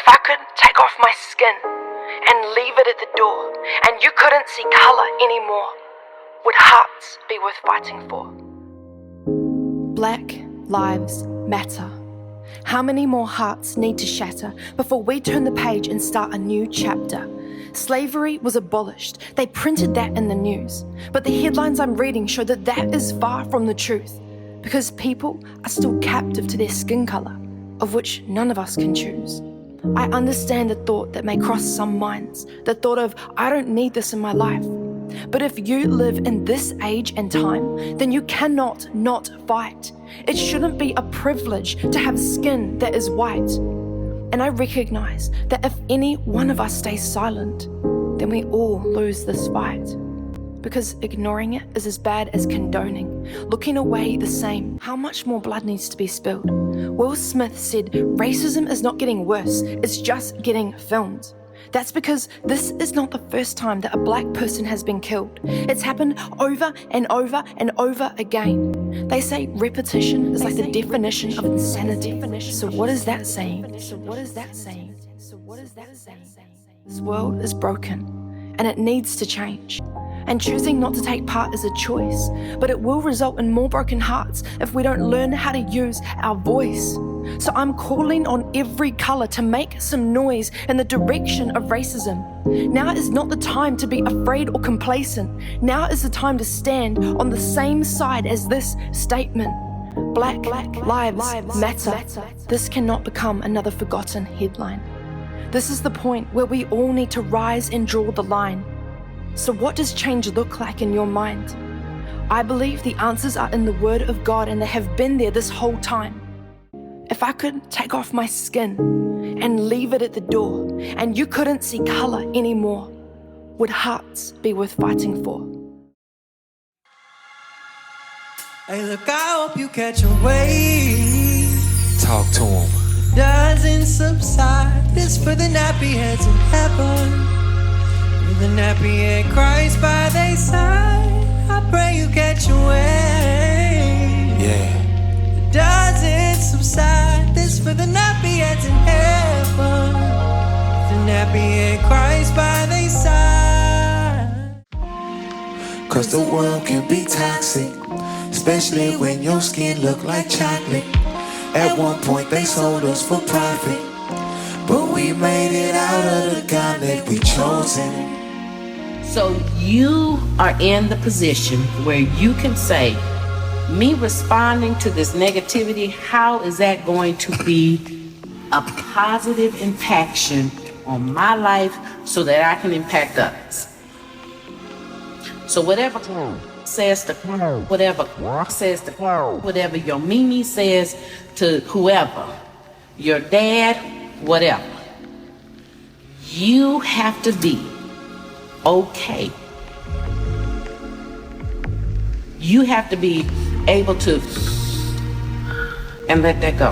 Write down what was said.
If I could take off my skin and leave it at the door, and you couldn't see color anymore, would hearts be worth fighting for? Black lives matter. How many more hearts need to shatter before we turn the page and start a new chapter? Slavery was abolished. They printed that in the news. But the headlines I'm reading show that that is far from the truth, because people are still captive to their skin color, of which none of us can choose. I understand the thought that may cross some minds, the thought of, I don't need this in my life. But if you live in this age and time, then you cannot not fight. It shouldn't be a privilege to have skin that is white. And I recognize that if any one of us stays silent, then we all lose this fight. Because ignoring it is as bad as condoning. Looking away the same. How much more blood needs to be spilled? Will Smith said, racism is not getting worse, it's just getting filmed. That's because this is not the first time that a black person has been killed. It's happened over and over and over again. They say repetition is like the definition of insanity. So what is that saying? This world is broken and it needs to change. And choosing not to take part is a choice, but it will result in more broken hearts if we don't learn how to use our voice. So I'm calling on every color to make some noise in the direction of racism. Now is not the time to be afraid or complacent. Now is the time to stand on the same side as this statement. Black lives matter. This cannot become another forgotten headline. This is the point where we all need to rise and draw the line. So what does change look like in your mind? I believe the answers are in the Word of God, and they have been there this whole time. If I could take off my skin and leave it at the door, and you couldn't see color anymore, would hearts be worth fighting for? Hey, look, I hope you catch a wave. Talk to him. Doesn't subside. This for the nappy heads in heaven. The nappy head Christ by their side. I pray you catch a wave. Yeah. Doesn't subside. This for the nappy heads in heaven. The nappy head Christ by their side. Cause the world can be toxic, especially when your skin look like chocolate. At one point they sold us for profit, but we made it out of the gauntlet we chosen. So you are in the position where you can say, me responding to this negativity, how is that going to be a positive impaction on my life so that I can impact others? So whatever says to whatever says to whatever your Mimi says to whoever, your dad, whatever, you have to be okay. You have to be able to and let that go.